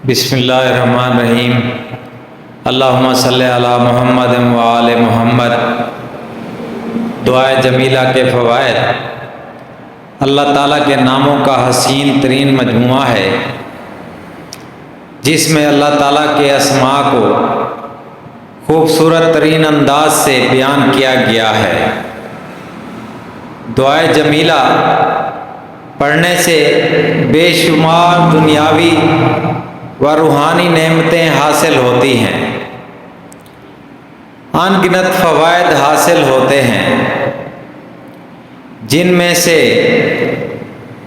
بسم اللہ الرحمن الرحیم۔ اللہم صلی علی محمد و آل محمد۔ دعائے جمیلہ کے فوائد۔ اللہ تعالیٰ کے ناموں کا حسین ترین مجموعہ ہے جس میں اللہ تعالیٰ کے اسماء کو خوبصورت ترین انداز سے بیان کیا گیا ہے۔ دعائے جمیلہ پڑھنے سے بے شمار دنیاوی و روحانی نعمتیں حاصل ہوتی ہیں، ان گنت فوائد حاصل ہوتے ہیں، جن میں سے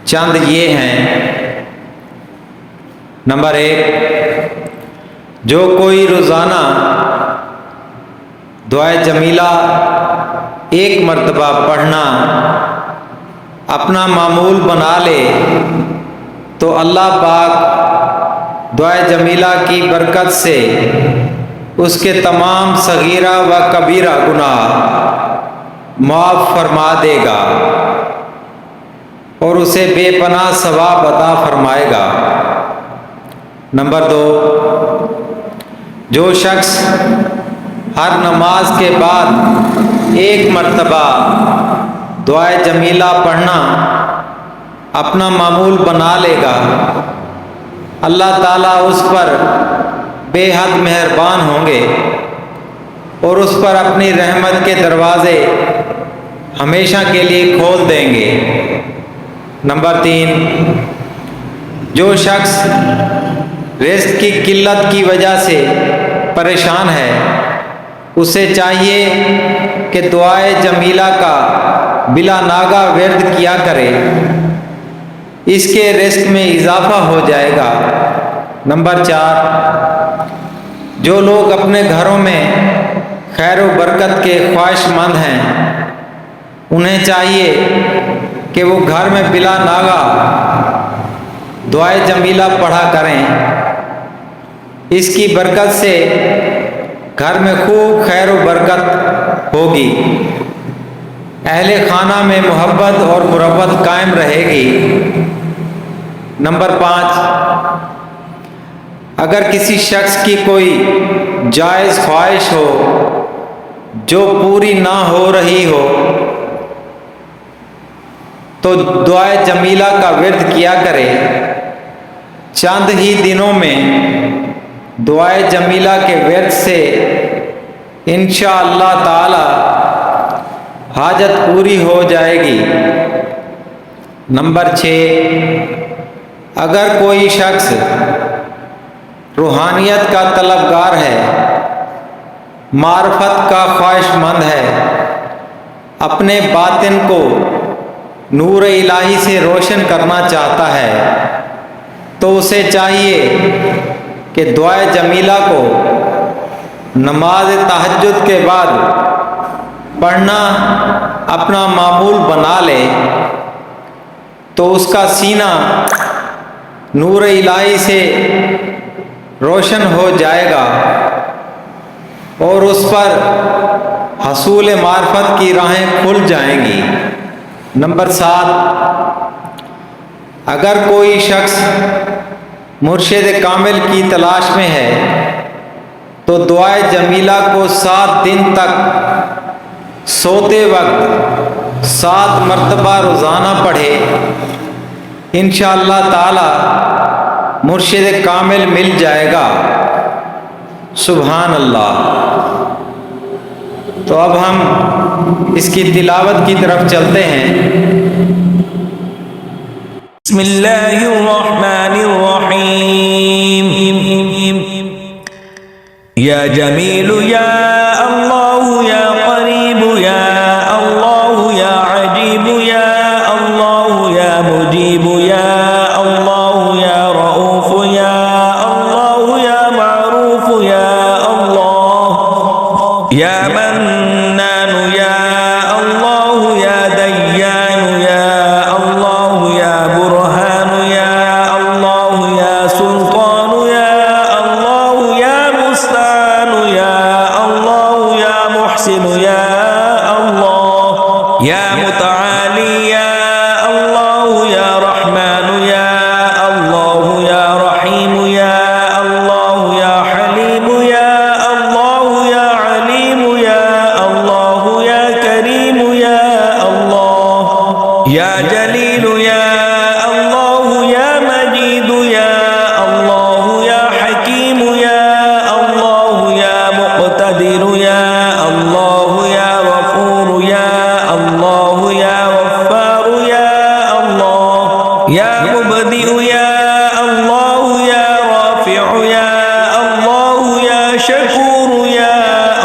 چند یہ ہیں۔ نمبر 1، جو کوئی روزانہ دعائے جمیلہ ایک مرتبہ پڑھنا اپنا معمول بنا لے تو اللہ پاک دعائے جمیلہ کی برکت سے اس کے تمام صغیرہ و کبیرہ گناہ معاف فرما دے گا اور اسے بے پناہ ثواب عطا فرمائے گا۔ نمبر 2، جو شخص ہر نماز کے بعد ایک مرتبہ دعائے جمیلہ پڑھنا اپنا معمول بنا لے گا، اللہ تعالیٰ اس پر بے حد مہربان ہوں گے اور اس پر اپنی رحمت کے دروازے ہمیشہ کے لیے کھول دیں گے۔ نمبر 3، جو شخص رزق کی قلت کی وجہ سے پریشان ہے، اسے چاہیے کہ دعائے جمیلہ کا بلا ناگہ ورد کیا کرے، اس کے رزق میں اضافہ ہو جائے گا۔ نمبر 4، جو لوگ اپنے گھروں میں خیر و برکت کے خواہش مند ہیں، انہیں چاہیے کہ وہ گھر میں بلا ناگہ دعائے جمیلہ پڑھا کریں، اس کی برکت سے گھر میں خوب خیر و برکت ہوگی، اہل خانہ میں محبت اور مربت قائم رہے گی۔ نمبر 5، اگر کسی شخص کی کوئی جائز خواہش ہو جو پوری نہ ہو رہی ہو تو دعائے جمیلہ کا ورد کیا کرے، چند ہی دنوں میں دعائے جمیلہ کے ورد سے انشاءاللہ تعالی حاجت پوری ہو جائے گی۔ نمبر 6، اگر کوئی شخص روحانیت کا طلبگار ہے، معرفت کا خواہش مند ہے، اپنے باطن کو نور الہی سے روشن کرنا چاہتا ہے، تو اسے چاہیے کہ دعائے جمیلہ کو نماز تہجد کے بعد پڑھنا اپنا معمول بنا لے، تو اس کا سینہ نور الہی سے روشن ہو جائے گا اور اس پر حصول معرفت کی راہیں کھل جائیں گی۔ نمبر 7، اگر کوئی شخص مرشد کامل کی تلاش میں ہے تو دعائے جمیلہ کو 7 دن تک سوتے وقت 7 مرتبہ روزانہ پڑھے، انشاءاللہ تعالی مرشد کامل مل جائے گا۔ سبحان اللہ۔ تو اب ہم اس کی تلاوت کی طرف چلتے ہیں۔ بسم اللہ الرحمن الرحیم۔ یا جمیل یا اللہ یا قریب یا اللہ یا عجیب یا اللہ یا مجیب یا اللہ یا رؤوف یا اللہ یا معروف یا اللہ یا منان یا اللہ یا دیان یا اللہ یا برہان یا اللہ یا سلطان يا جليل يا الله يا مجيد يا الله يا حكيم يا الله يا مقتدر يا الله يا غفور يا الله يا غفار يا الله يا مبدئ يا الله يا رافع يا الله يا شكور يا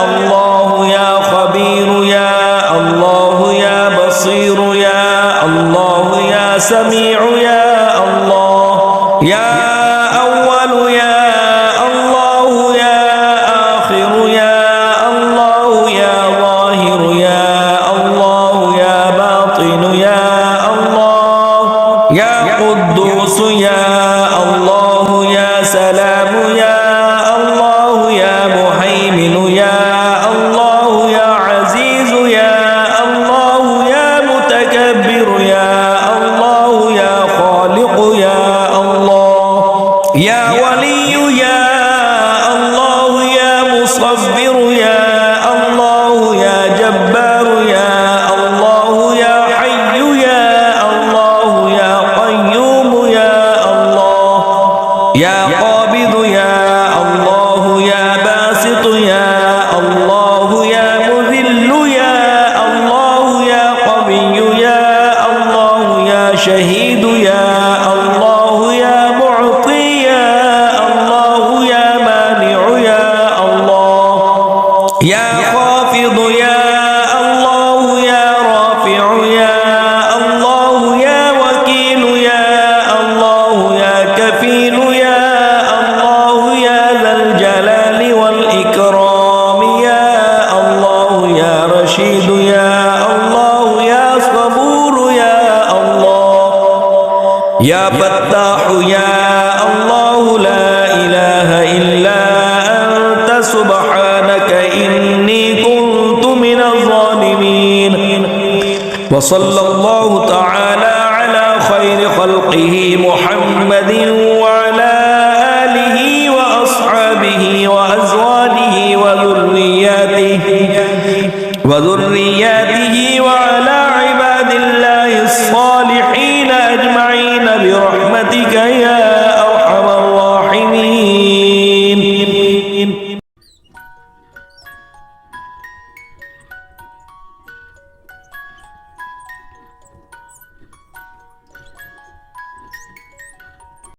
الله يا خبير يا الله يا بصير يا الله يا سميع يا الله يا أول يا الله يا آخر يا الله يا ظاهر يا الله يا باطن يا الله يا قدوس يا الله يا سلام يا الله يا مهيمن يا الله يا عزيز يا الله يا متكبر يا الله يا خالق يا الله يا ولي يا الله يا مصبر يا الله يا جبار يا الله يا حي يا الله يا قيوم يا الله يا قابض يا الله يا باسط يا الله يا مذل يا الله يا قوي يا الله يا شهيد يا الله يا معطي يا الله يا مانع يا الله يا خافض يا الله يا رافع يا الله يا وكيل يا الله يا كفيل يا الله يا ذا الجلال والإكرام يا الله يا رشيد يا الله يا صبور يا الله يا فتاح يا الله لا إله إلا أنت سبحانك إني كنت من الظالمين وصلى الله تعالى على خير خلقه محمد